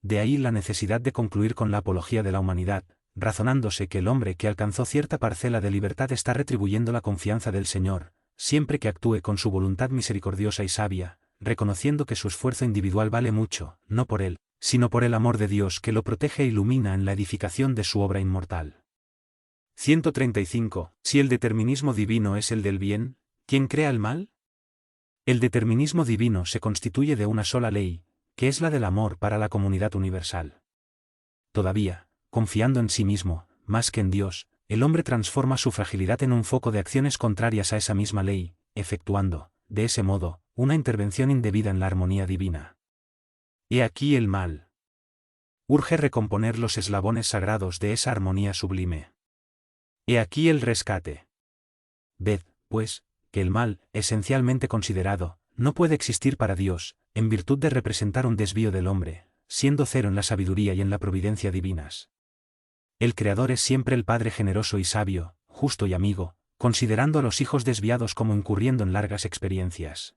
De ahí la necesidad de concluir con la apología de la humanidad, razonándose que el hombre que alcanzó cierta parcela de libertad está retribuyendo la confianza del Señor, siempre que actúe con su voluntad misericordiosa y sabia, reconociendo que su esfuerzo individual vale mucho, no por él, sino por el amor de Dios que lo protege e ilumina en la edificación de su obra inmortal. 135. Si el determinismo divino es el del bien, ¿quién crea el mal? El determinismo divino se constituye de una sola ley, que es la del amor para la comunidad universal. Todavía, confiando en sí mismo, más que en Dios, el hombre transforma su fragilidad en un foco de acciones contrarias a esa misma ley, efectuando, de ese modo, una intervención indebida en la armonía divina. He aquí el mal. Urge recomponer los eslabones sagrados de esa armonía sublime. He aquí el rescate. Ved, pues, que el mal, esencialmente considerado, no puede existir para Dios, en virtud de representar un desvío del hombre, siendo cero en la sabiduría y en la providencia divinas. El Creador es siempre el Padre generoso y sabio, justo y amigo, considerando a los hijos desviados como incurriendo en largas experiencias.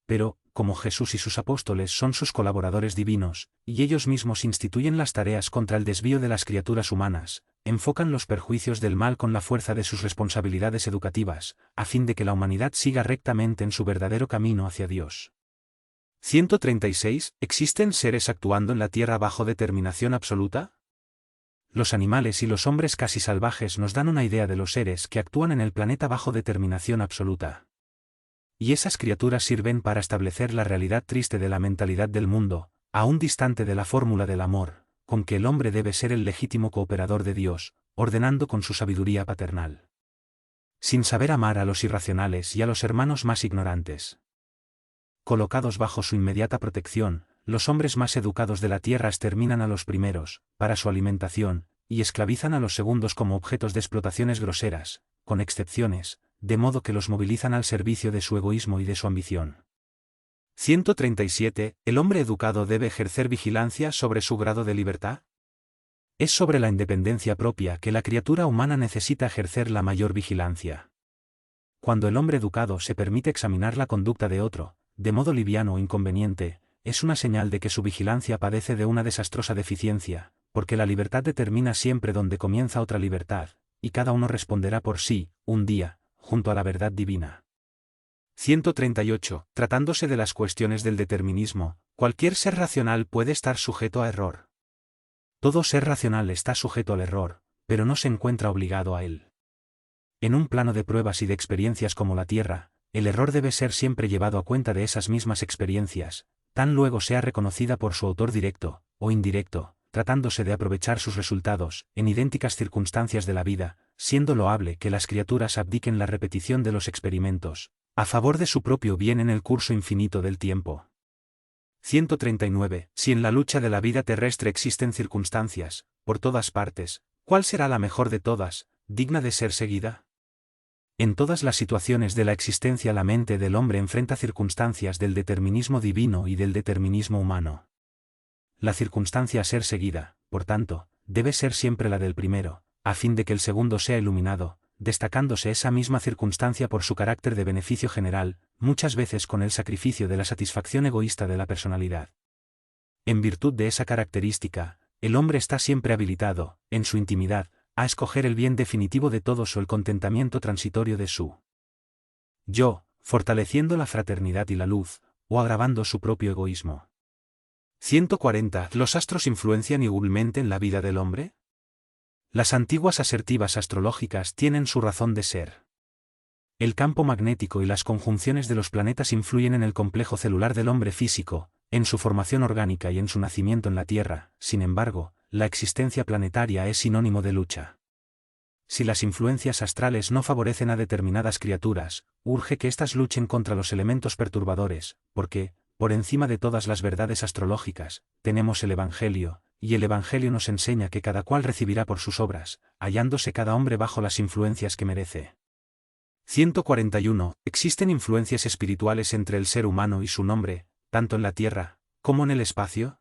Pero, como Jesús y sus apóstoles son sus colaboradores divinos, y ellos mismos instituyen las tareas contra el desvío de las criaturas humanas, enfocan los perjuicios del mal con la fuerza de sus responsabilidades educativas, a fin de que la humanidad siga rectamente en su verdadero camino hacia Dios. 136. ¿Existen seres actuando en la tierra bajo determinación absoluta? Los animales y los hombres casi salvajes nos dan una idea de los seres que actúan en el planeta bajo determinación absoluta. Y esas criaturas sirven para establecer la realidad triste de la mentalidad del mundo, aún distante de la fórmula del amor, con que el hombre debe ser el legítimo cooperador de Dios, ordenando con su sabiduría paternal. Sin saber amar a los irracionales y a los hermanos más ignorantes. Colocados bajo su inmediata protección, los hombres más educados de la tierra exterminan a los primeros, para su alimentación, y esclavizan a los segundos como objetos de explotaciones groseras, con excepciones, de modo que los movilizan al servicio de su egoísmo y de su ambición. 137. ¿El hombre educado debe ejercer vigilancia sobre su grado de libertad? Es sobre la independencia propia que la criatura humana necesita ejercer la mayor vigilancia. Cuando el hombre educado se permite examinar la conducta de otro, de modo liviano o inconveniente, es una señal de que su vigilancia padece de una desastrosa deficiencia, porque la libertad determina siempre donde comienza otra libertad, y cada uno responderá por sí, un día, junto a la verdad divina. 138. Tratándose de las cuestiones del determinismo, cualquier ser racional puede estar sujeto a error. Todo ser racional está sujeto al error, pero no se encuentra obligado a él. En un plano de pruebas y de experiencias como la Tierra, el error debe ser siempre llevado a cuenta de esas mismas experiencias, tan luego sea reconocida por su autor directo, o indirecto, tratándose de aprovechar sus resultados, en idénticas circunstancias de la vida, siendo loable que las criaturas abdiquen la repetición de los experimentos, a favor de su propio bien en el curso infinito del tiempo. 139. Si en la lucha de la vida terrestre existen circunstancias, por todas partes, ¿cuál será la mejor de todas, digna de ser seguida? En todas las situaciones de la existencia la mente del hombre enfrenta circunstancias del determinismo divino y del determinismo humano. La circunstancia a ser seguida, por tanto, debe ser siempre la del primero, a fin de que el segundo sea iluminado, destacándose esa misma circunstancia por su carácter de beneficio general, muchas veces con el sacrificio de la satisfacción egoísta de la personalidad. En virtud de esa característica, el hombre está siempre habilitado, en su intimidad, a escoger el bien definitivo de todos o el contentamiento transitorio de su yo, fortaleciendo la fraternidad y la luz, o agravando su propio egoísmo. 140. ¿Los astros influencian igualmente en la vida del hombre? Las antiguas asertivas astrológicas tienen su razón de ser. El campo magnético y las conjunciones de los planetas influyen en el complejo celular del hombre físico, en su formación orgánica y en su nacimiento en la Tierra. Sin embargo, la existencia planetaria es sinónimo de lucha. Si las influencias astrales no favorecen a determinadas criaturas, urge que éstas luchen contra los elementos perturbadores, porque, por encima de todas las verdades astrológicas, tenemos el Evangelio, y el Evangelio nos enseña que cada cual recibirá por sus obras, hallándose cada hombre bajo las influencias que merece. 141. ¿Existen influencias espirituales entre el ser humano y su nombre, tanto en la tierra, como en el espacio?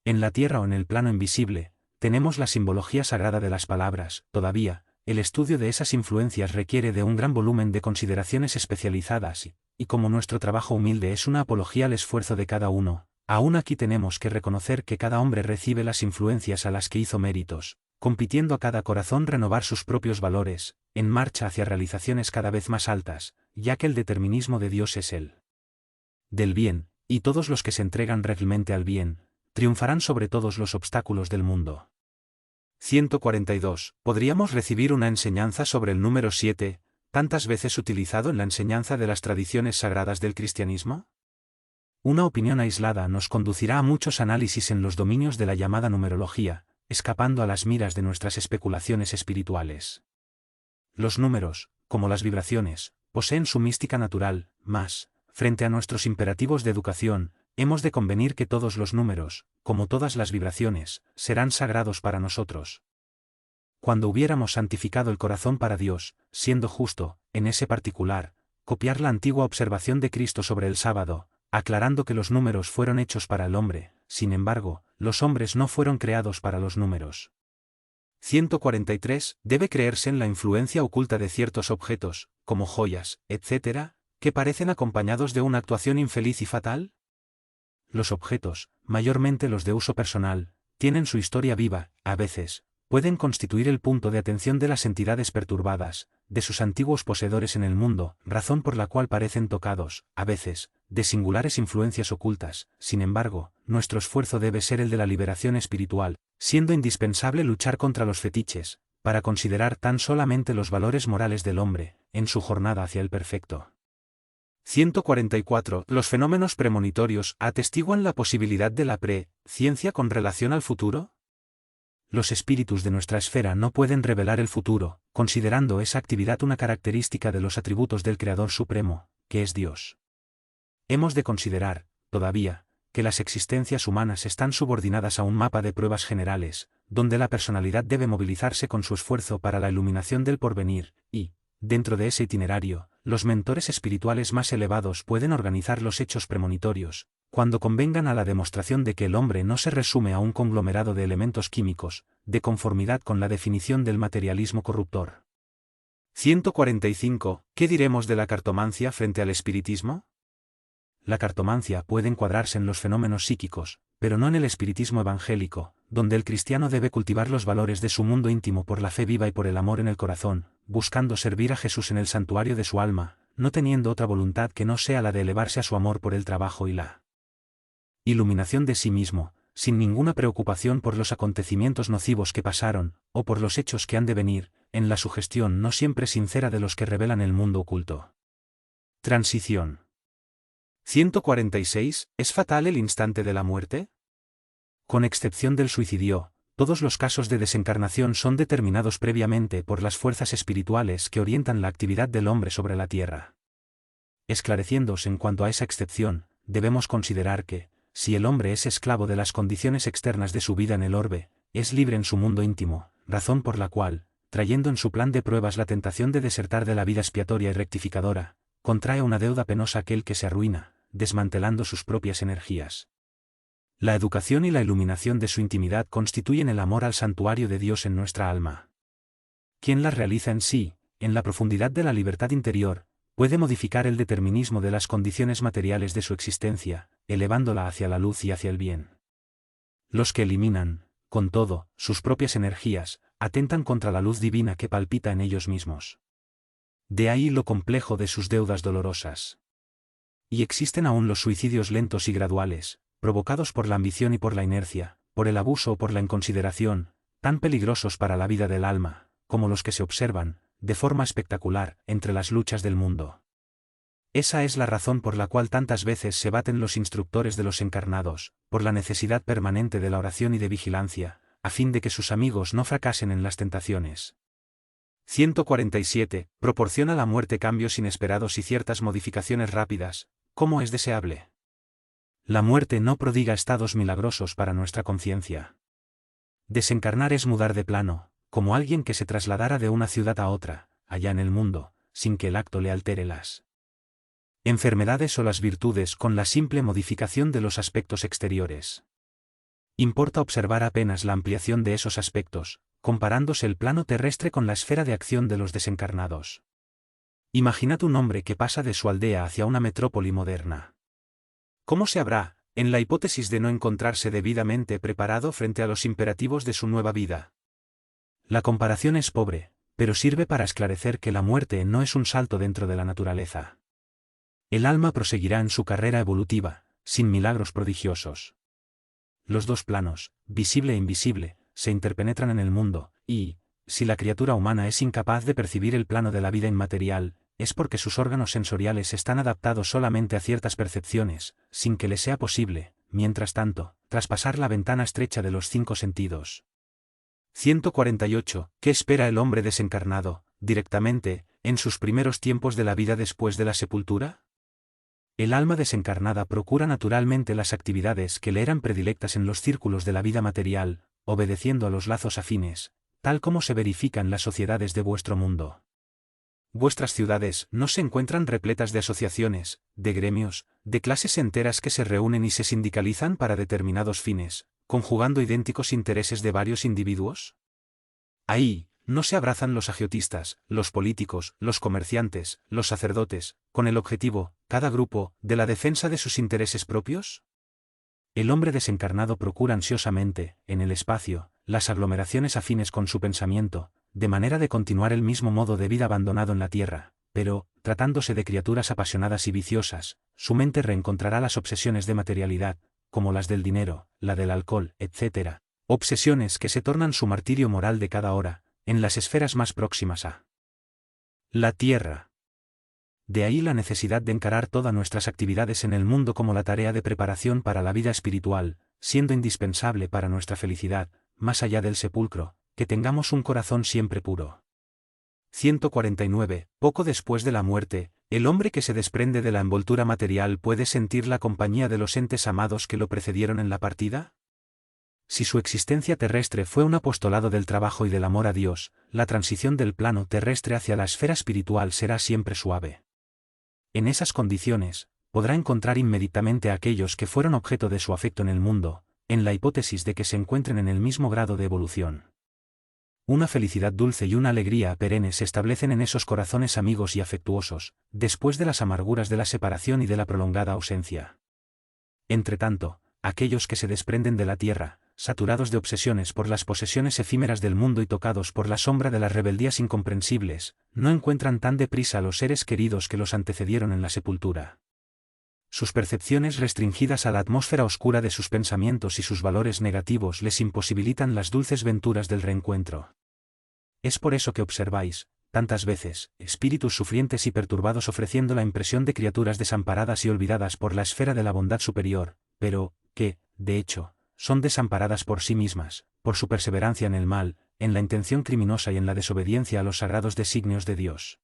En la tierra o en el plano invisible, tenemos la simbología sagrada de las palabras. Todavía, el estudio de esas influencias requiere de un gran volumen de consideraciones especializadas y como nuestro trabajo humilde es una apología al esfuerzo de cada uno, Aún aquí tenemos que reconocer que cada hombre recibe las influencias a las que hizo méritos, compitiendo a cada corazón renovar sus propios valores, en marcha hacia realizaciones cada vez más altas, ya que el determinismo de Dios es el del bien, y todos los que se entregan realmente al bien, triunfarán sobre todos los obstáculos del mundo. 142. ¿Podríamos recibir una enseñanza sobre el número 7, tantas veces utilizado en la enseñanza de las tradiciones sagradas del cristianismo? Una opinión aislada nos conducirá a muchos análisis en los dominios de la llamada numerología, escapando a las miras de nuestras especulaciones espirituales. Los números, como las vibraciones, poseen su mística natural, mas, frente a nuestros imperativos de educación, hemos de convenir que todos los números, como todas las vibraciones, serán sagrados para nosotros. Cuando hubiéramos santificado el corazón para Dios, siendo justo, en ese particular, copiar la antigua observación de Cristo sobre el sábado, aclarando que los números fueron hechos para el hombre, sin embargo, los hombres no fueron creados para los números. 143. ¿Debe creerse en la influencia oculta de ciertos objetos, como joyas, etc., que parecen acompañados de una actuación infeliz y fatal? Los objetos, mayormente los de uso personal, tienen su historia viva, a veces, pueden constituir el punto de atención de las entidades perturbadas, de sus antiguos poseedores en el mundo, razón por la cual parecen tocados, a veces, de singulares influencias ocultas. Sin embargo, nuestro esfuerzo debe ser el de la liberación espiritual, siendo indispensable luchar contra los fetiches, para considerar tan solamente los valores morales del hombre, en su jornada hacia el perfecto. 144. ¿Los fenómenos premonitorios atestiguan la posibilidad de la ciencia con relación al futuro? Los espíritus de nuestra esfera no pueden revelar el futuro, considerando esa actividad una característica de los atributos del Creador Supremo, que es Dios. Hemos de considerar, todavía, que las existencias humanas están subordinadas a un mapa de pruebas generales, donde la personalidad debe movilizarse con su esfuerzo para la iluminación del porvenir, y, dentro de ese itinerario, los mentores espirituales más elevados pueden organizar los hechos premonitorios, cuando convengan a la demostración de que el hombre no se resume a un conglomerado de elementos químicos, de conformidad con la definición del materialismo corruptor. 145. ¿Qué diremos de la cartomancia frente al espiritismo? La cartomancia puede encuadrarse en los fenómenos psíquicos, pero no en el espiritismo evangélico, donde el cristiano debe cultivar los valores de su mundo íntimo por la fe viva y por el amor en el corazón, buscando servir a Jesús en el santuario de su alma, no teniendo otra voluntad que no sea la de elevarse a su amor por el trabajo y la iluminación de sí mismo, sin ninguna preocupación por los acontecimientos nocivos que pasaron, o por los hechos que han de venir, en la sugestión no siempre sincera de los que revelan el mundo oculto. Transición. 146. ¿Es fatal el instante de la muerte? Con excepción del suicidio, todos los casos de desencarnación son determinados previamente por las fuerzas espirituales que orientan la actividad del hombre sobre la tierra. Esclareciéndose en cuanto a esa excepción, debemos considerar que, si el hombre es esclavo de las condiciones externas de su vida en el orbe, es libre en su mundo íntimo, razón por la cual, trayendo en su plan de pruebas la tentación de desertar de la vida expiatoria y rectificadora, contrae una deuda penosa aquel que se arruina, desmantelando sus propias energías. La educación y la iluminación de su intimidad constituyen el amor al santuario de Dios en nuestra alma. Quien las realiza en sí, en la profundidad de la libertad interior, puede modificar el determinismo de las condiciones materiales de su existencia, elevándola hacia la luz y hacia el bien. Los que eliminan, con todo, sus propias energías, atentan contra la luz divina que palpita en ellos mismos. De ahí lo complejo de sus deudas dolorosas. Y existen aún los suicidios lentos y graduales, provocados por la ambición y por la inercia, por el abuso o por la inconsideración, tan peligrosos para la vida del alma, como los que se observan, de forma espectacular, entre las luchas del mundo. Esa es la razón por la cual tantas veces se baten los instructores de los encarnados, por la necesidad permanente de la oración y de vigilancia, a fin de que sus amigos no fracasen en las tentaciones. 147. ¿Proporciona la muerte cambios inesperados y ciertas modificaciones rápidas, como es deseable? La muerte no prodiga estados milagrosos para nuestra conciencia. Desencarnar es mudar de plano, como alguien que se trasladara de una ciudad a otra, allá en el mundo, sin que el acto le altere las enfermedades o las virtudes con la simple modificación de los aspectos exteriores. Importa observar apenas la ampliación de esos aspectos, comparándose el plano terrestre con la esfera de acción de los desencarnados. Imaginad un hombre que pasa de su aldea hacia una metrópoli moderna. ¿Cómo se habrá, en la hipótesis de no encontrarse debidamente preparado frente a los imperativos de su nueva vida. La comparación es pobre, pero sirve para esclarecer que la muerte no es un salto dentro de la naturaleza. El alma proseguirá en su carrera evolutiva, sin milagros prodigiosos. Los dos planos, visible e invisible, se interpenetran en el mundo, y, si la criatura humana es incapaz de percibir el plano de la vida inmaterial, es porque sus órganos sensoriales están adaptados solamente a ciertas percepciones, sin que le sea posible, mientras tanto, traspasar la ventana estrecha de los 5 sentidos. 148. ¿Qué espera el hombre desencarnado, directamente, en sus primeros tiempos de la vida después de la sepultura? El alma desencarnada procura naturalmente las actividades que le eran predilectas en los círculos de la vida material, obedeciendo a los lazos afines, tal como se verifica en las sociedades de vuestro mundo. Vuestras ciudades no se encuentran repletas de asociaciones, de gremios, de clases enteras que se reúnen y se sindicalizan para determinados fines, conjugando idénticos intereses de varios individuos. Ahí, no se abrazan los agiotistas, los políticos, los comerciantes, los sacerdotes, con el objetivo, cada grupo, de la defensa de sus intereses propios. El hombre desencarnado procura ansiosamente, en el espacio, las aglomeraciones afines con su pensamiento, de manera de continuar el mismo modo de vida abandonado en la tierra, pero, tratándose de criaturas apasionadas y viciosas, su mente reencontrará las obsesiones de materialidad, como las del dinero, la del alcohol, etc. Obsesiones que se tornan su martirio moral de cada hora, en las esferas más próximas a la tierra. De ahí la necesidad de encarar todas nuestras actividades en el mundo como la tarea de preparación para la vida espiritual, siendo indispensable para nuestra felicidad, más allá del sepulcro, que tengamos un corazón siempre puro. 149. Poco después de la muerte, el hombre que se desprende de la envoltura material puede sentir la compañía de los entes amados que lo precedieron en la partida. Si su existencia terrestre fue un apostolado del trabajo y del amor a Dios, la transición del plano terrestre hacia la esfera espiritual será siempre suave. En esas condiciones, podrá encontrar inmediatamente a aquellos que fueron objeto de su afecto en el mundo, en la hipótesis de que se encuentren en el mismo grado de evolución. Una felicidad dulce y una alegría perenne se establecen en esos corazones amigos y afectuosos, después de las amarguras de la separación y de la prolongada ausencia. Entretanto, aquellos que se desprenden de la tierra, saturados de obsesiones por las posesiones efímeras del mundo y tocados por la sombra de las rebeldías incomprensibles, no encuentran tan deprisa a los seres queridos que los antecedieron en la sepultura. Sus percepciones restringidas a la atmósfera oscura de sus pensamientos y sus valores negativos les imposibilitan las dulces venturas del reencuentro. Es por eso que observáis, tantas veces, espíritus sufrientes y perturbados ofreciendo la impresión de criaturas desamparadas y olvidadas por la esfera de la bondad superior, pero, que, de hecho, son desamparadas por sí mismas, por su perseverancia en el mal, en la intención criminosa y en la desobediencia a los sagrados designios de Dios.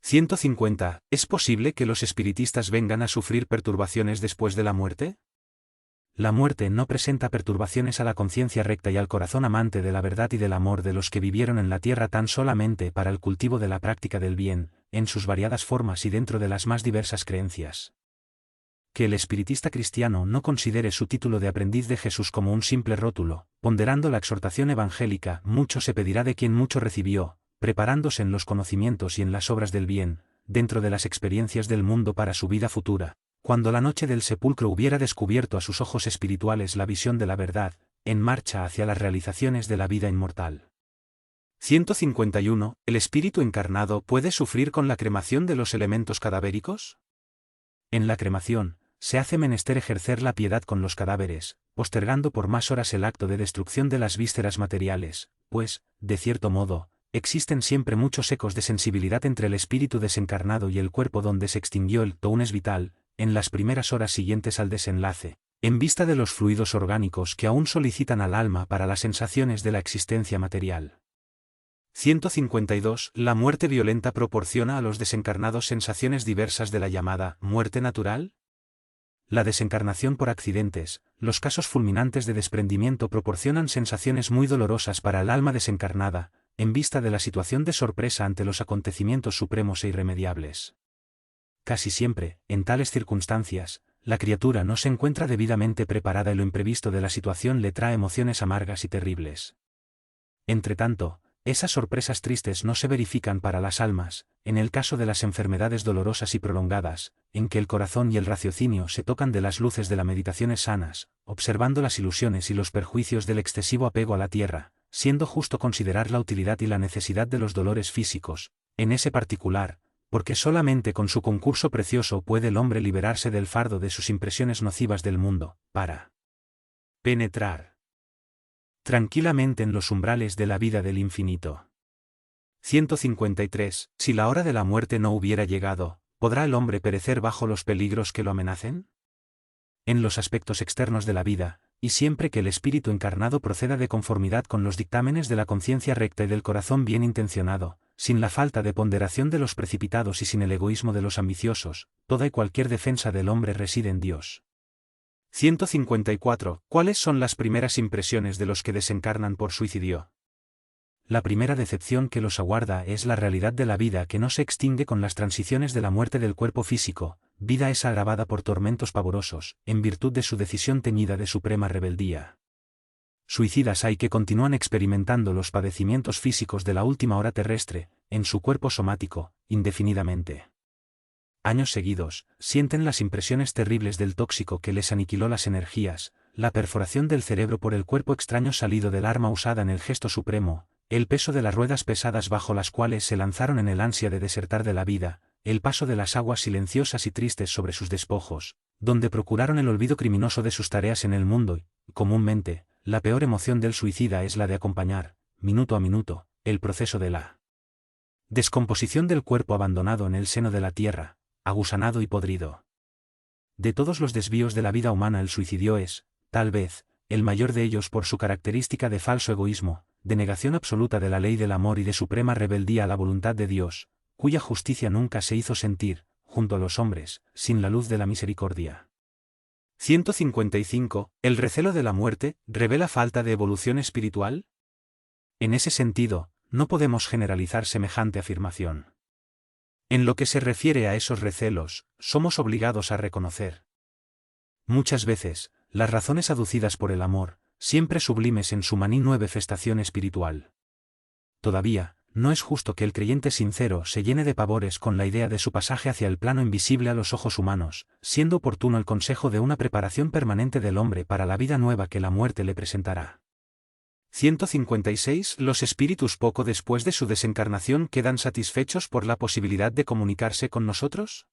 150. ¿Es posible que los espiritistas vengan a sufrir perturbaciones después de la muerte? La muerte no presenta perturbaciones a la conciencia recta y al corazón amante de la verdad y del amor de los que vivieron en la tierra tan solamente para el cultivo de la práctica del bien, en sus variadas formas y dentro de las más diversas creencias. Que el espiritista cristiano no considere su título de aprendiz de Jesús como un simple rótulo, ponderando la exhortación evangélica, mucho se pedirá de quien mucho recibió, preparándose en los conocimientos y en las obras del bien, dentro de las experiencias del mundo para su vida futura, cuando la noche del sepulcro hubiera descubierto a sus ojos espirituales la visión de la verdad, en marcha hacia las realizaciones de la vida inmortal. 151. ¿El espíritu encarnado puede sufrir con la cremación de los elementos cadavéricos? En la cremación, se hace menester ejercer la piedad con los cadáveres, postergando por más horas el acto de destrucción de las vísceras materiales, pues, de cierto modo, existen siempre muchos ecos de sensibilidad entre el espíritu desencarnado y el cuerpo donde se extinguió el tones vital, en las primeras horas siguientes al desenlace, en vista de los fluidos orgánicos que aún solicitan al alma para las sensaciones de la existencia material. 152. ¿La muerte violenta proporciona a los desencarnados sensaciones diversas de la llamada muerte natural? La desencarnación por accidentes, los casos fulminantes de desprendimiento proporcionan sensaciones muy dolorosas para el alma desencarnada, en vista de la situación de sorpresa ante los acontecimientos supremos e irremediables. Casi siempre, en tales circunstancias, la criatura no se encuentra debidamente preparada y lo imprevisto de la situación le trae emociones amargas y terribles. Entretanto, esas sorpresas tristes no se verifican para las almas, en el caso de las enfermedades dolorosas y prolongadas, en que el corazón y el raciocinio se tocan de las luces de las meditaciones sanas, observando las ilusiones y los perjuicios del excesivo apego a la tierra, siendo justo considerar la utilidad y la necesidad de los dolores físicos, en ese particular, porque solamente con su concurso precioso puede el hombre liberarse del fardo de sus impresiones nocivas del mundo, para penetrar tranquilamente en los umbrales de la vida del infinito. 153. Si la hora de la muerte no hubiera llegado, ¿podrá el hombre perecer bajo los peligros que lo amenacen? En los aspectos externos de la vida, y siempre que el espíritu encarnado proceda de conformidad con los dictámenes de la conciencia recta y del corazón bien intencionado, sin la falta de ponderación de los precipitados y sin el egoísmo de los ambiciosos, toda y cualquier defensa del hombre reside en Dios. 154. ¿Cuáles son las primeras impresiones de los que desencarnan por suicidio? La primera decepción que los aguarda es la realidad de la vida que no se extingue con las transiciones de la muerte del cuerpo físico, vida esa agravada por tormentos pavorosos, en virtud de su decisión teñida de suprema rebeldía. Suicidas hay que continúan experimentando los padecimientos físicos de la última hora terrestre, en su cuerpo somático, indefinidamente. Años seguidos, sienten las impresiones terribles del tóxico que les aniquiló las energías, la perforación del cerebro por el cuerpo extraño salido del arma usada en el gesto supremo, el peso de las ruedas pesadas bajo las cuales se lanzaron en el ansia de desertar de la vida, el paso de las aguas silenciosas y tristes sobre sus despojos, donde procuraron el olvido criminoso de sus tareas en el mundo y, comúnmente, la peor emoción del suicida es la de acompañar, minuto a minuto, el proceso de la descomposición del cuerpo abandonado en el seno de la tierra, agusanado y podrido. De todos los desvíos de la vida humana el suicidio es, tal vez, el mayor de ellos por su característica de falso egoísmo, de negación absoluta de la ley del amor y de suprema rebeldía a la voluntad de Dios, cuya justicia nunca se hizo sentir, junto a los hombres, sin la luz de la misericordia. 155. ¿El recelo de la muerte revela falta de evolución espiritual? En ese sentido, no podemos generalizar semejante afirmación. En lo que se refiere a esos recelos, somos obligados a reconocer muchas veces, las razones aducidas por el amor, siempre sublimes en su manifestación festación espiritual. Todavía, no es justo que el creyente sincero se llene de pavores con la idea de su pasaje hacia el plano invisible a los ojos humanos, siendo oportuno el consejo de una preparación permanente del hombre para la vida nueva que la muerte le presentará. 156. ¿Los espíritus poco después de su desencarnación quedan satisfechos por la posibilidad de comunicarse con nosotros?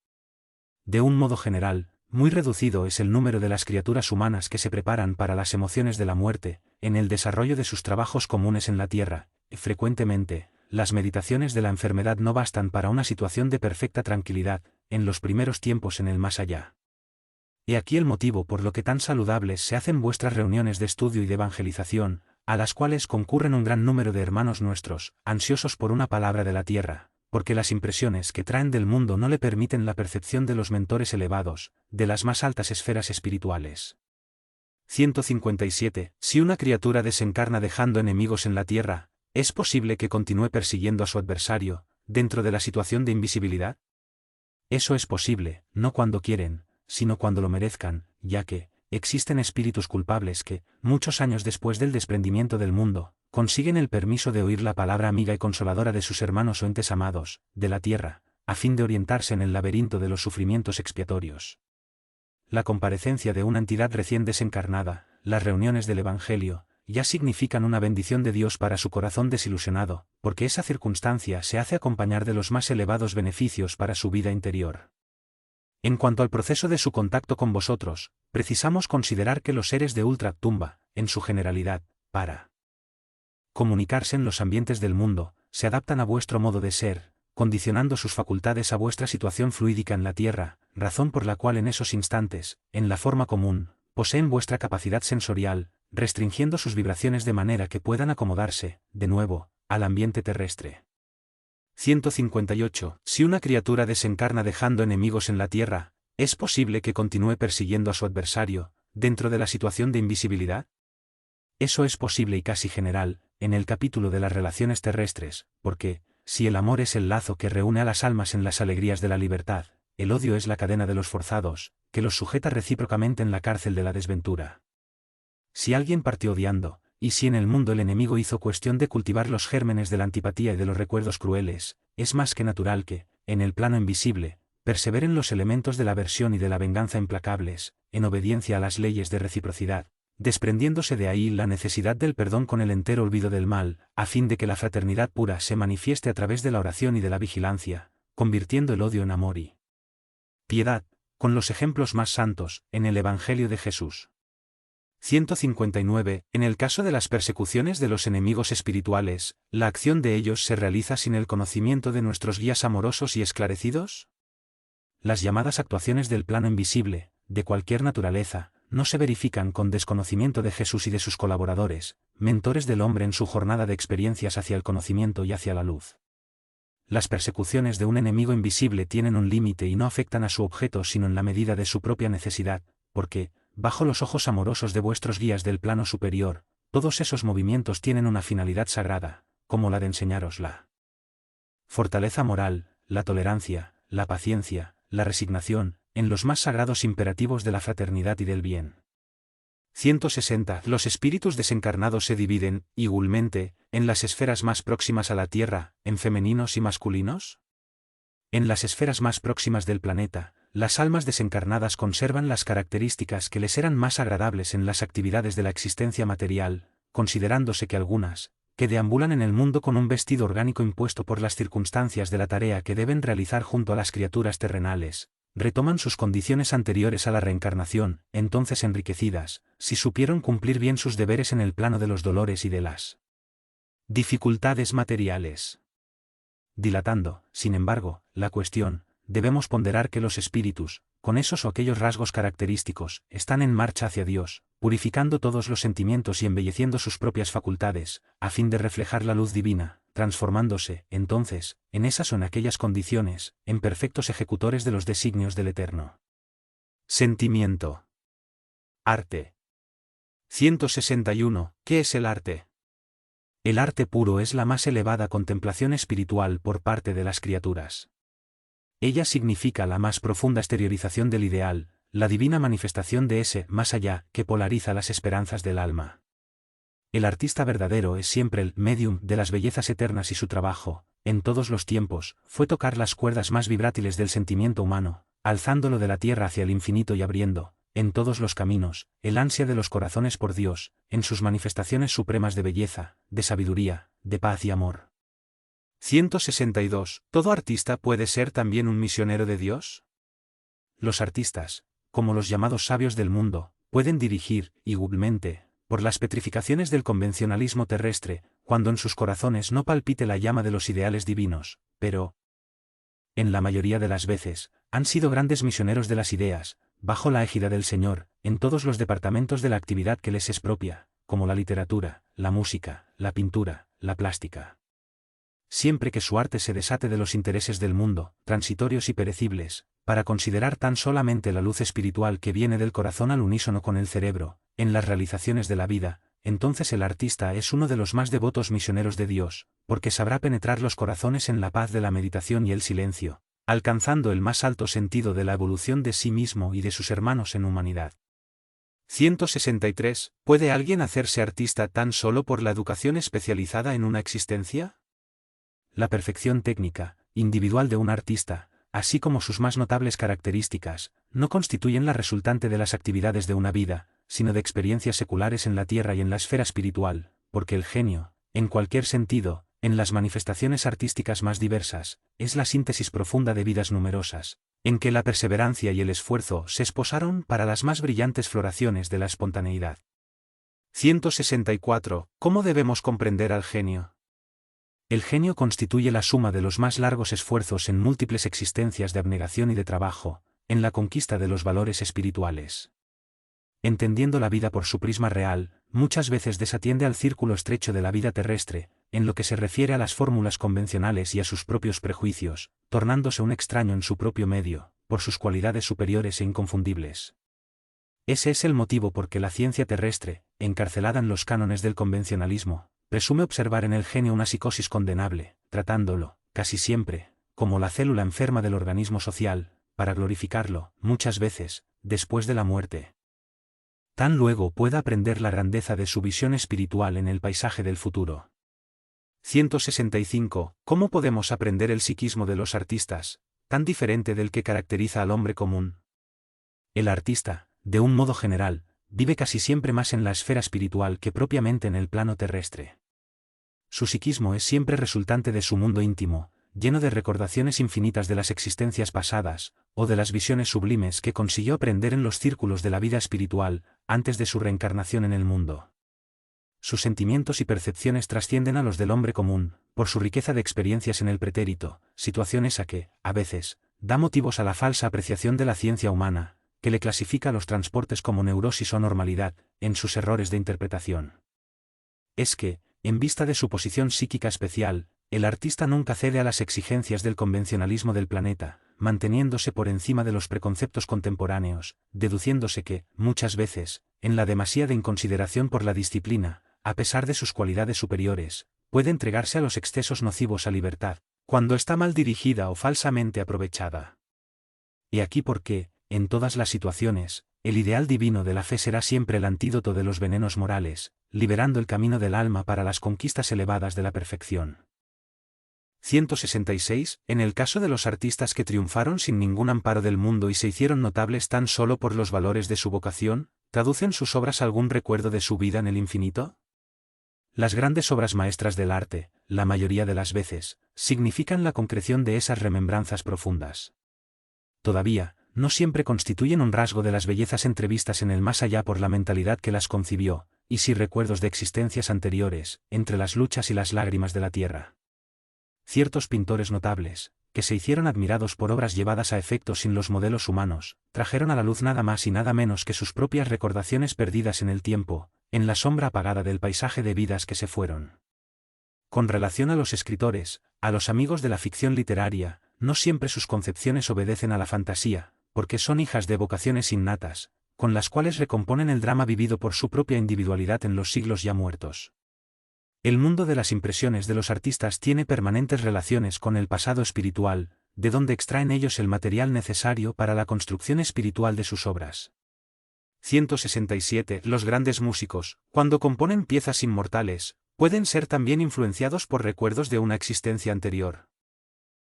De un modo general, muy reducido es el número de las criaturas humanas que se preparan para las emociones de la muerte, en el desarrollo de sus trabajos comunes en la tierra, y frecuentemente, las meditaciones de la enfermedad no bastan para una situación de perfecta tranquilidad, en los primeros tiempos en el más allá. He aquí el motivo por lo que tan saludables se hacen vuestras reuniones de estudio y de evangelización, a las cuales concurren un gran número de hermanos nuestros, ansiosos por una palabra de la tierra, porque las impresiones que traen del mundo no le permiten la percepción de los mentores elevados, de las más altas esferas espirituales. 157. Si una criatura desencarna dejando enemigos en la tierra, ¿es posible que continúe persiguiendo a su adversario, dentro de la situación de invisibilidad? Eso es posible, no cuando quieren, sino cuando lo merezcan, ya que, existen espíritus culpables que, muchos años después del desprendimiento del mundo, consiguen el permiso de oír la palabra amiga y consoladora de sus hermanos o entes amados, de la tierra, a fin de orientarse en el laberinto de los sufrimientos expiatorios. La comparecencia de una entidad recién desencarnada, las reuniones del Evangelio, ya significan una bendición de Dios para su corazón desilusionado, porque esa circunstancia se hace acompañar de los más elevados beneficios para su vida interior. En cuanto al proceso de su contacto con vosotros, precisamos considerar que los seres de ultratumba, en su generalidad, para comunicarse en los ambientes del mundo, se adaptan a vuestro modo de ser, condicionando sus facultades a vuestra situación fluídica en la tierra, razón por la cual en esos instantes, en la forma común, poseen vuestra capacidad sensorial, restringiendo sus vibraciones de manera que puedan acomodarse, de nuevo, al ambiente terrestre. 158. Si una criatura desencarna dejando enemigos en la tierra, ¿es posible que continúe persiguiendo a su adversario, dentro de la situación de invisibilidad? Eso es posible y casi general, en el capítulo de las relaciones terrestres, porque, si el amor es el lazo que reúne a las almas en las alegrías de la libertad, el odio es la cadena de los forzados, que los sujeta recíprocamente en la cárcel de la desventura. Si alguien partió odiando, y si en el mundo el enemigo hizo cuestión de cultivar los gérmenes de la antipatía y de los recuerdos crueles, es más que natural que, en el plano invisible, perseveren los elementos de la aversión y de la venganza implacables, en obediencia a las leyes de reciprocidad, desprendiéndose de ahí la necesidad del perdón con el entero olvido del mal, a fin de que la fraternidad pura se manifieste a través de la oración y de la vigilancia, convirtiendo el odio en amor y piedad, con los ejemplos más santos, en el Evangelio de Jesús. 159. En el caso de las persecuciones de los enemigos espirituales, ¿la acción de ellos se realiza sin el conocimiento de nuestros guías amorosos y esclarecidos? Las llamadas actuaciones del plano invisible, de cualquier naturaleza, no se verifican con desconocimiento de Jesús y de sus colaboradores, mentores del hombre en su jornada de experiencias hacia el conocimiento y hacia la luz. Las persecuciones de un enemigo invisible tienen un límite y no afectan a su objeto sino en la medida de su propia necesidad, porque, bajo los ojos amorosos de vuestros guías del plano superior, todos esos movimientos tienen una finalidad sagrada, como la de enseñaros la fortaleza moral, la tolerancia, la paciencia, la resignación, en los más sagrados imperativos de la fraternidad y del bien. 160. Los espíritus desencarnados se dividen, igualmente, en las esferas más próximas a la Tierra, en femeninos y masculinos. En las esferas más próximas del planeta, las almas desencarnadas conservan las características que les eran más agradables en las actividades de la existencia material, considerándose que algunas, que deambulan en el mundo con un vestido orgánico impuesto por las circunstancias de la tarea que deben realizar junto a las criaturas terrenales, retoman sus condiciones anteriores a la reencarnación, entonces enriquecidas, si supieron cumplir bien sus deberes en el plano de los dolores y de las dificultades materiales. Dilatando, sin embargo, la cuestión, debemos ponderar que los espíritus, con esos o aquellos rasgos característicos, están en marcha hacia Dios, purificando todos los sentimientos y embelleciendo sus propias facultades, a fin de reflejar la luz divina, transformándose, entonces, en esas o en aquellas condiciones, en perfectos ejecutores de los designios del Eterno. Sentimiento. Arte. 161. ¿Qué es el arte? El arte puro es la más elevada contemplación espiritual por parte de las criaturas. Ella significa la más profunda exteriorización del ideal, la divina manifestación de ese más allá que polariza las esperanzas del alma. El artista verdadero es siempre el medium de las bellezas eternas y su trabajo, en todos los tiempos, fue tocar las cuerdas más vibrátiles del sentimiento humano, alzándolo de la tierra hacia el infinito y abriendo, en todos los caminos, el ansia de los corazones por Dios, en sus manifestaciones supremas de belleza, de sabiduría, de paz y amor. 162. ¿Todo artista puede ser también un misionero de Dios? Los artistas, como los llamados sabios del mundo, pueden dirigir, igualmente, por las petrificaciones del convencionalismo terrestre, cuando en sus corazones no palpite la llama de los ideales divinos, pero, en la mayoría de las veces, han sido grandes misioneros de las ideas, bajo la égida del Señor, en todos los departamentos de la actividad que les es propia, como la literatura, la música, la pintura, la plástica. Siempre que su arte se desate de los intereses del mundo, transitorios y perecibles, para considerar tan solamente la luz espiritual que viene del corazón al unísono con el cerebro, en las realizaciones de la vida, entonces el artista es uno de los más devotos misioneros de Dios, porque sabrá penetrar los corazones en la paz de la meditación y el silencio, alcanzando el más alto sentido de la evolución de sí mismo y de sus hermanos en humanidad. 163. ¿Puede alguien hacerse artista tan solo por la educación especializada en una existencia? La perfección técnica, individual de un artista, así como sus más notables características, no constituyen la resultante de las actividades de una vida, sino de experiencias seculares en la tierra y en la esfera espiritual, porque el genio, en cualquier sentido, en las manifestaciones artísticas más diversas, es la síntesis profunda de vidas numerosas, en que la perseverancia y el esfuerzo se esposaron para las más brillantes floraciones de la espontaneidad. 164. ¿Cómo debemos comprender al genio? El genio constituye la suma de los más largos esfuerzos en múltiples existencias de abnegación y de trabajo, en la conquista de los valores espirituales. Entendiendo la vida por su prisma real, muchas veces desatiende al círculo estrecho de la vida terrestre, en lo que se refiere a las fórmulas convencionales y a sus propios prejuicios, tornándose un extraño en su propio medio, por sus cualidades superiores e inconfundibles. Ese es el motivo por que la ciencia terrestre, encarcelada en los cánones del convencionalismo, presume observar en el genio una psicosis condenable, tratándolo, casi siempre, como la célula enferma del organismo social, para glorificarlo, muchas veces, después de la muerte. tan luego pueda aprender la grandeza de su visión espiritual en el paisaje del futuro. 165. ¿Cómo podemos aprender el psiquismo de los artistas, tan diferente del que caracteriza al hombre común? El artista, de un modo general, vive casi siempre más en la esfera espiritual que propiamente en el plano terrestre. Su psiquismo es siempre resultante de su mundo íntimo, lleno de recordaciones infinitas de las existencias pasadas, o de las visiones sublimes que consiguió aprender en los círculos de la vida espiritual, antes de su reencarnación en el mundo. Sus sentimientos y percepciones trascienden a los del hombre común, por su riqueza de experiencias en el pretérito, situaciones a que, a veces, da motivos a la falsa apreciación de la ciencia humana, que le clasifica los transportes como neurosis o normalidad, en sus errores de interpretación. Es que, en vista de su posición psíquica especial, el artista nunca cede a las exigencias del convencionalismo del planeta, manteniéndose por encima de los preconceptos contemporáneos, deduciéndose que, muchas veces, en la demasía de inconsideración por la disciplina, a pesar de sus cualidades superiores, puede entregarse a los excesos nocivos a libertad, cuando está mal dirigida o falsamente aprovechada. Y aquí por qué, en todas las situaciones, el ideal divino de la fe será siempre el antídoto de los venenos morales, liberando el camino del alma para las conquistas elevadas de la perfección. 166. En el caso de los artistas que triunfaron sin ningún amparo del mundo y se hicieron notables tan solo por los valores de su vocación, ¿traducen sus obras algún recuerdo de su vida en el infinito? Las grandes obras maestras del arte, la mayoría de las veces, significan la concreción de esas remembranzas profundas. Todavía, no siempre constituyen un rasgo de las bellezas entrevistas en el más allá por la mentalidad que las concibió, y sí recuerdos de existencias anteriores, entre las luchas y las lágrimas de la tierra. Ciertos pintores notables, que se hicieron admirados por obras llevadas a efecto sin los modelos humanos, trajeron a la luz nada más y nada menos que sus propias recordaciones perdidas en el tiempo, en la sombra apagada del paisaje de vidas que se fueron. Con relación a los escritores, a los amigos de la ficción literaria, no siempre sus concepciones obedecen a la fantasía, porque son hijas de vocaciones innatas, con las cuales recomponen el drama vivido por su propia individualidad en los siglos ya muertos. El mundo de las impresiones de los artistas tiene permanentes relaciones con el pasado espiritual, de donde extraen ellos el material necesario para la construcción espiritual de sus obras. 167. Los grandes músicos, cuando componen piezas inmortales, pueden ser también influenciados por recuerdos de una existencia anterior.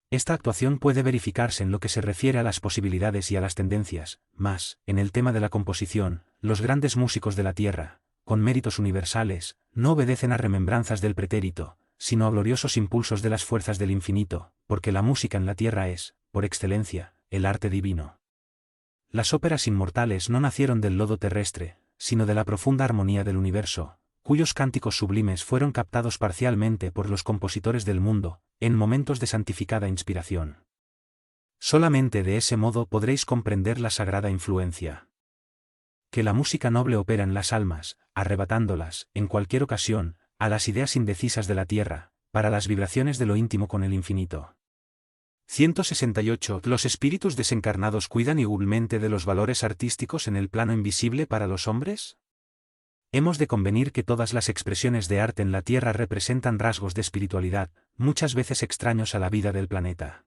Esta actuación puede verificarse en lo que se refiere a las posibilidades y a las tendencias, mas, en el tema de la composición, los grandes músicos de la tierra, con méritos universales, no obedecen a remembranzas del pretérito, sino a gloriosos impulsos de las fuerzas del infinito, porque la música en la tierra es, por excelencia, el arte divino. Las óperas inmortales no nacieron del lodo terrestre, sino de la profunda armonía del universo, cuyos cánticos sublimes fueron captados parcialmente por los compositores del mundo, en momentos de santificada inspiración. Solamente de ese modo podréis comprender la sagrada influencia que la música noble opera en las almas, arrebatándolas, en cualquier ocasión, a las ideas indecisas de la tierra, para las vibraciones de lo íntimo con el infinito. 168. ¿Los espíritus desencarnados cuidan igualmente de los valores artísticos en el plano invisible para los hombres? Hemos de convenir que todas las expresiones de arte en la tierra representan rasgos de espiritualidad, muchas veces extraños a la vida del planeta.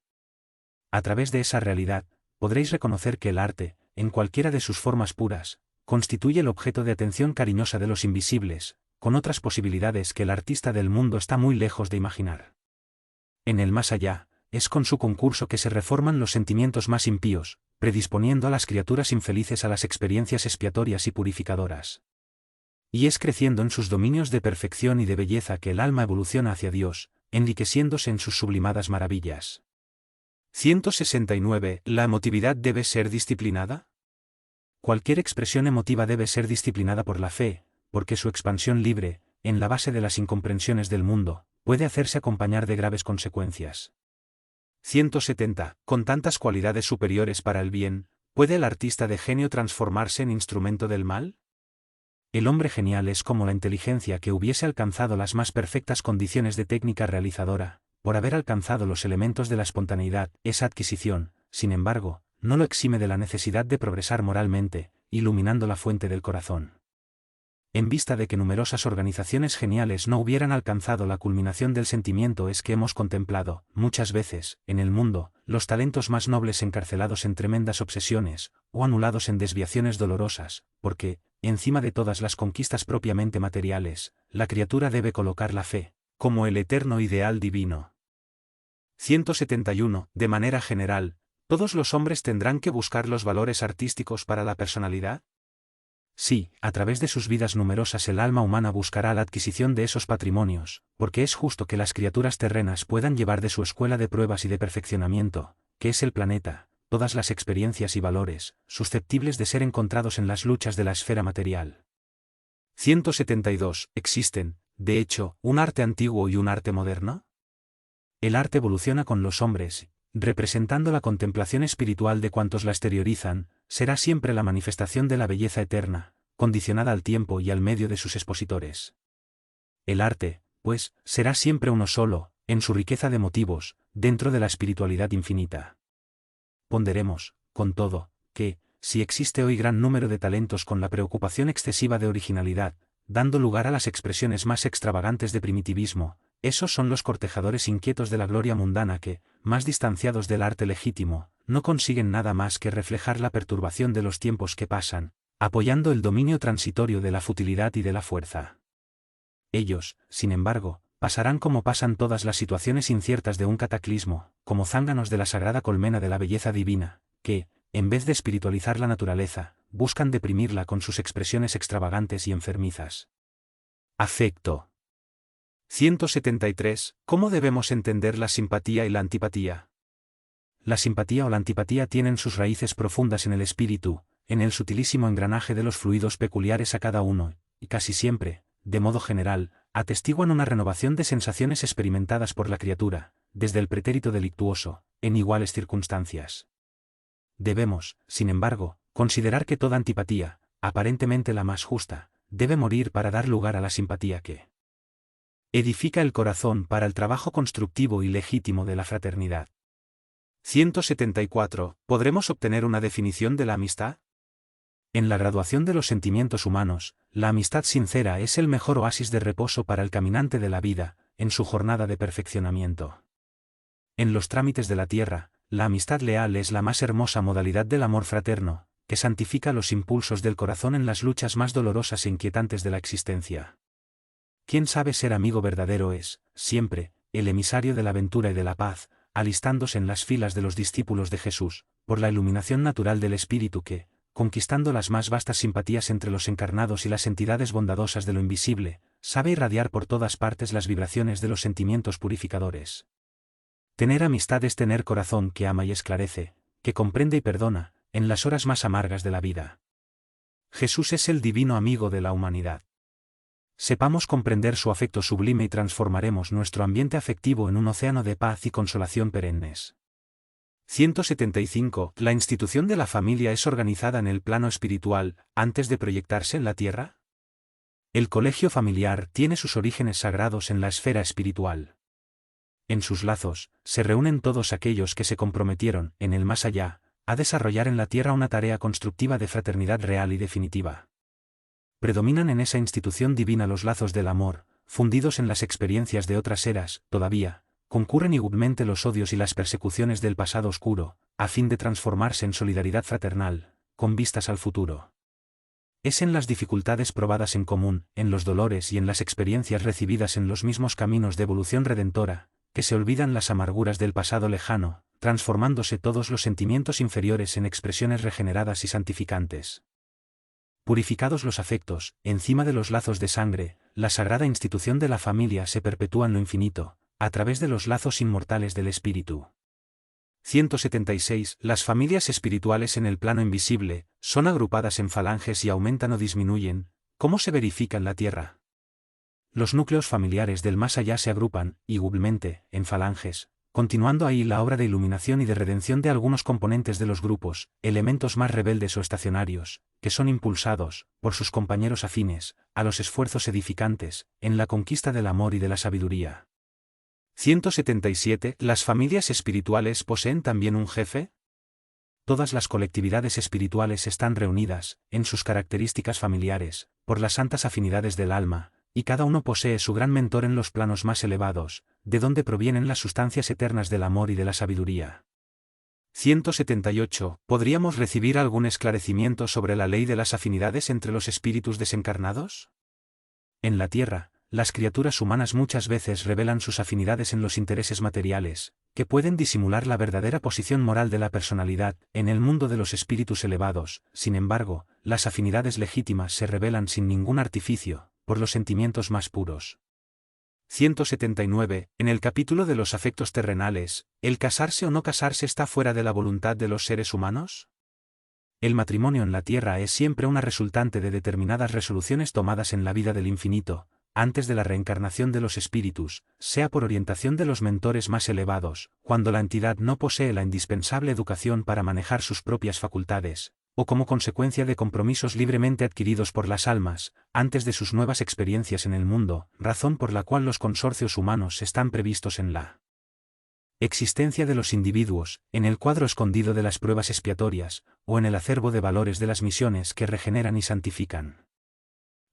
A través de esa realidad, podréis reconocer que el arte, en cualquiera de sus formas puras, constituye el objeto de atención cariñosa de los invisibles, con otras posibilidades que el artista del mundo está muy lejos de imaginar. En el más allá, es con su concurso que se reforman los sentimientos más impíos, predisponiendo a las criaturas infelices a las experiencias expiatorias y purificadoras. Y es creciendo en sus dominios de perfección y de belleza que el alma evoluciona hacia Dios, enriqueciéndose en sus sublimadas maravillas. 169. ¿La emotividad debe ser disciplinada? Cualquier expresión emotiva debe ser disciplinada por la fe, porque su expansión libre, en la base de las incomprensiones del mundo, puede hacerse acompañar de graves consecuencias. 170. Con tantas cualidades superiores para el bien, ¿puede el artista de genio transformarse en instrumento del mal? El hombre genial es como la inteligencia que hubiese alcanzado las más perfectas condiciones de técnica realizadora, por haber alcanzado los elementos de la espontaneidad. Esa adquisición, sin embargo, no lo exime de la necesidad de progresar moralmente, iluminando la fuente del corazón. En vista de que numerosas organizaciones geniales no hubieran alcanzado la culminación del sentimiento, es que hemos contemplado, muchas veces, en el mundo, los talentos más nobles encarcelados en tremendas obsesiones, o anulados en desviaciones dolorosas, porque, encima de todas las conquistas propiamente materiales, la criatura debe colocar la fe, como el eterno ideal divino. 171. De manera general, ¿todos los hombres tendrán que buscar los valores artísticos para la personalidad? Sí, a través de sus vidas numerosas el alma humana buscará la adquisición de esos patrimonios, porque es justo que las criaturas terrenas puedan llevar de su escuela de pruebas y de perfeccionamiento, que es el planeta, todas las experiencias y valores, susceptibles de ser encontrados en las luchas de la esfera material. 172. ¿Existen, de hecho, un arte antiguo y un arte moderno? El arte evoluciona con los hombres, representando la contemplación espiritual de cuantos la exteriorizan, será siempre la manifestación de la belleza eterna, condicionada al tiempo y al medio de sus expositores. El arte, pues, será siempre uno solo, en su riqueza de motivos, dentro de la espiritualidad infinita. Ponderemos, con todo, que, si existe hoy gran número de talentos con la preocupación excesiva de originalidad, dando lugar a las expresiones más extravagantes de primitivismo, esos son los cortejadores inquietos de la gloria mundana que, más distanciados del arte legítimo, no consiguen nada más que reflejar la perturbación de los tiempos que pasan, apoyando el dominio transitorio de la futilidad y de la fuerza. Ellos, sin embargo, pasarán como pasan todas las situaciones inciertas de un cataclismo, como zánganos de la sagrada colmena de la belleza divina, que, en vez de espiritualizar la naturaleza, buscan deprimirla con sus expresiones extravagantes y enfermizas. Afecto. 173. ¿Cómo debemos entender la simpatía y la antipatía? La simpatía o la antipatía tienen sus raíces profundas en el espíritu, en el sutilísimo engranaje de los fluidos peculiares a cada uno, y casi siempre, de modo general, atestiguan una renovación de sensaciones experimentadas por la criatura, desde el pretérito delictuoso, en iguales circunstancias. Debemos, sin embargo, considerar que toda antipatía, aparentemente la más justa, debe morir para dar lugar a la simpatía que edifica el corazón para el trabajo constructivo y legítimo de la fraternidad. 174. ¿Podremos obtener una definición de la amistad? En la graduación de los sentimientos humanos, la amistad sincera es el mejor oasis de reposo para el caminante de la vida, en su jornada de perfeccionamiento. En los trámites de la tierra, la amistad leal es la más hermosa modalidad del amor fraterno, que santifica los impulsos del corazón en las luchas más dolorosas e inquietantes de la existencia. Quien sabe ser amigo verdadero es, siempre, el emisario de la ventura y de la paz, alistándose en las filas de los discípulos de Jesús, por la iluminación natural del espíritu que, conquistando las más vastas simpatías entre los encarnados y las entidades bondadosas de lo invisible, sabe irradiar por todas partes las vibraciones de los sentimientos purificadores. Tener amistad es tener corazón que ama y esclarece, que comprende y perdona, en las horas más amargas de la vida. Jesús es el divino amigo de la humanidad. Sepamos comprender su afecto sublime y transformaremos nuestro ambiente afectivo en un océano de paz y consolación perennes. 175. ¿La institución de la familia es organizada en el plano espiritual, antes de proyectarse en la tierra? El colegio familiar tiene sus orígenes sagrados en la esfera espiritual. En sus lazos, se reúnen todos aquellos que se comprometieron, en el más allá, a desarrollar en la tierra una tarea constructiva de fraternidad real y definitiva. Predominan en esa institución divina los lazos del amor, fundidos en las experiencias de otras eras, todavía, concurren igualmente los odios y las persecuciones del pasado oscuro, a fin de transformarse en solidaridad fraternal, con vistas al futuro. Es en las dificultades probadas en común, en los dolores y en las experiencias recibidas en los mismos caminos de evolución redentora, que se olvidan las amarguras del pasado lejano, transformándose todos los sentimientos inferiores en expresiones regeneradas y santificantes. Purificados los afectos, encima de los lazos de sangre, la sagrada institución de la familia se perpetúa en lo infinito, a través de los lazos inmortales del espíritu. 176. Las familias espirituales en el plano invisible, son agrupadas en falanges y aumentan o disminuyen. ¿Cómo se verifica en la tierra? Los núcleos familiares del más allá se agrupan, igualmente, en falanges, continuando ahí la obra de iluminación y de redención de algunos componentes de los grupos, elementos más rebeldes o estacionarios, que son impulsados, por sus compañeros afines, a los esfuerzos edificantes, en la conquista del amor y de la sabiduría. 177. ¿Las familias espirituales poseen también un jefe? Todas las colectividades espirituales están reunidas, en sus características familiares, por las santas afinidades del alma, y cada uno posee su gran mentor en los planos más elevados, de donde provienen las sustancias eternas del amor y de la sabiduría. 178. ¿Podríamos recibir algún esclarecimiento sobre la ley de las afinidades entre los espíritus desencarnados? En la Tierra, las criaturas humanas muchas veces revelan sus afinidades en los intereses materiales, que pueden disimular la verdadera posición moral de la personalidad. En el mundo de los espíritus elevados, sin embargo, las afinidades legítimas se revelan sin ningún artificio, por los sentimientos más puros. 179. En el capítulo de los afectos terrenales, ¿el casarse o no casarse está fuera de la voluntad de los seres humanos? El matrimonio en la Tierra es siempre una resultante de determinadas resoluciones tomadas en la vida del infinito, antes de la reencarnación de los espíritus, sea por orientación de los mentores más elevados, cuando la entidad no posee la indispensable educación para manejar sus propias facultades, o como consecuencia de compromisos libremente adquiridos por las almas, antes de sus nuevas experiencias en el mundo, razón por la cual los consorcios humanos están previstos en la existencia de los individuos, en el cuadro escondido de las pruebas expiatorias, o en el acervo de valores de las misiones que regeneran y santifican.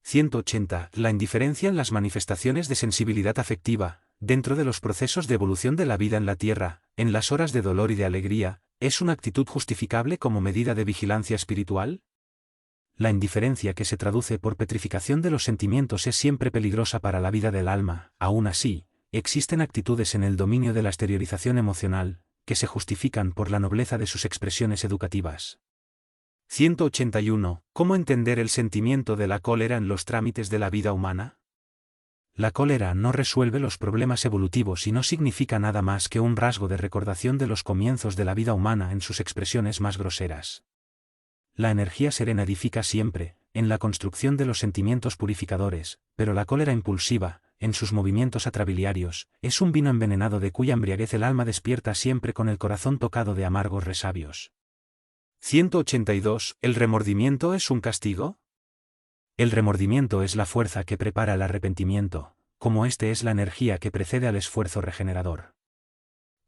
180. La indiferencia en las manifestaciones de sensibilidad afectiva, dentro de los procesos de evolución de la vida en la Tierra, en las horas de dolor y de alegría, ¿es una actitud justificable como medida de vigilancia espiritual? La indiferencia que se traduce por petrificación de los sentimientos es siempre peligrosa para la vida del alma. Aún así, existen actitudes en el dominio de la exteriorización emocional, que se justifican por la nobleza de sus expresiones educativas. 181. ¿Cómo entender el sentimiento de la cólera en los trámites de la vida humana? La cólera no resuelve los problemas evolutivos y no significa nada más que un rasgo de recordación de los comienzos de la vida humana en sus expresiones más groseras. La energía serena edifica siempre, en la construcción de los sentimientos purificadores, pero la cólera impulsiva, en sus movimientos atrabiliarios, es un vino envenenado de cuya embriaguez el alma despierta siempre con el corazón tocado de amargos resabios. 182. ¿El remordimiento es un castigo? El remordimiento es la fuerza que prepara el arrepentimiento, como este es la energía que precede al esfuerzo regenerador.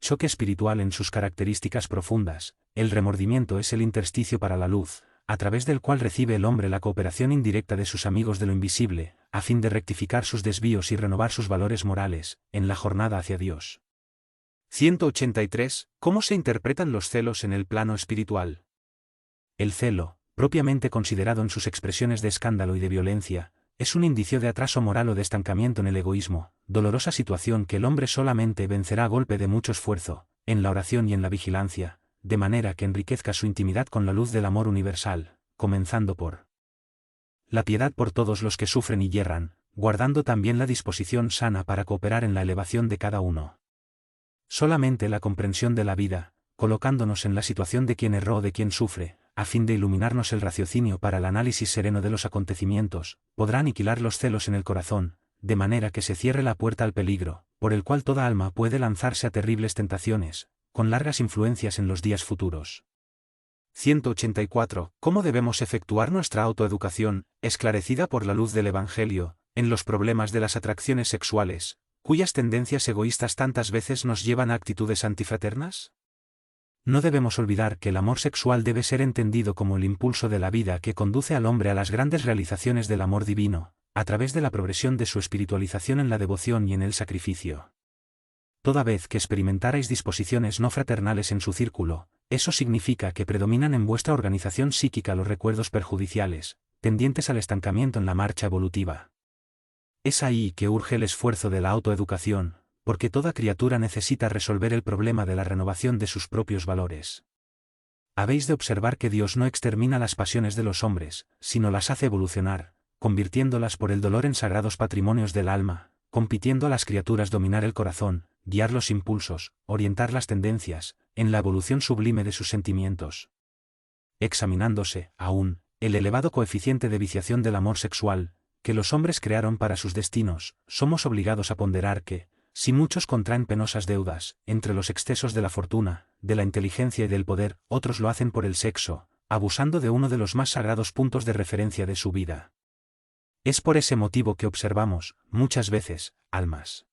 Choque espiritual en sus características profundas, el remordimiento es el intersticio para la luz, a través del cual recibe el hombre la cooperación indirecta de sus amigos de lo invisible, a fin de rectificar sus desvíos y renovar sus valores morales, en la jornada hacia Dios. 183. ¿Cómo se interpretan los celos en el plano espiritual? El celo, propiamente considerado en sus expresiones de escándalo y de violencia, es un indicio de atraso moral o de estancamiento en el egoísmo, dolorosa situación que el hombre solamente vencerá a golpe de mucho esfuerzo, en la oración y en la vigilancia, de manera que enriquezca su intimidad con la luz del amor universal, comenzando por la piedad por todos los que sufren y yerran, guardando también la disposición sana para cooperar en la elevación de cada uno. Solamente la comprensión de la vida, colocándonos en la situación de quien erró o de quien sufre, a fin de iluminarnos el raciocinio para el análisis sereno de los acontecimientos, podrá aniquilar los celos en el corazón, de manera que se cierre la puerta al peligro, por el cual toda alma puede lanzarse a terribles tentaciones, con largas influencias en los días futuros. 184. ¿Cómo debemos efectuar nuestra autoeducación, esclarecida por la luz del Evangelio, en los problemas de las atracciones sexuales, cuyas tendencias egoístas tantas veces nos llevan a actitudes antifraternas? No debemos olvidar que el amor sexual debe ser entendido como el impulso de la vida que conduce al hombre a las grandes realizaciones del amor divino, a través de la progresión de su espiritualización en la devoción y en el sacrificio. Toda vez que experimentarais disposiciones no fraternales en su círculo, eso significa que predominan en vuestra organización psíquica los recuerdos perjudiciales, tendientes al estancamiento en la marcha evolutiva. Es ahí que urge el esfuerzo de la autoeducación, porque toda criatura necesita resolver el problema de la renovación de sus propios valores. Habéis de observar que Dios no extermina las pasiones de los hombres, sino las hace evolucionar, convirtiéndolas por el dolor en sagrados patrimonios del alma, compitiendo a las criaturas dominar el corazón, guiar los impulsos, orientar las tendencias, en la evolución sublime de sus sentimientos. Examinándose, aún, el elevado coeficiente de viciación del amor sexual, que los hombres crearon para sus destinos, somos obligados a ponderar que, si muchos contraen penosas deudas, entre los excesos de la fortuna, de la inteligencia y del poder, otros lo hacen por el sexo, abusando de uno de los más sagrados puntos de referencia de su vida. Es por ese motivo que observamos, muchas veces, almas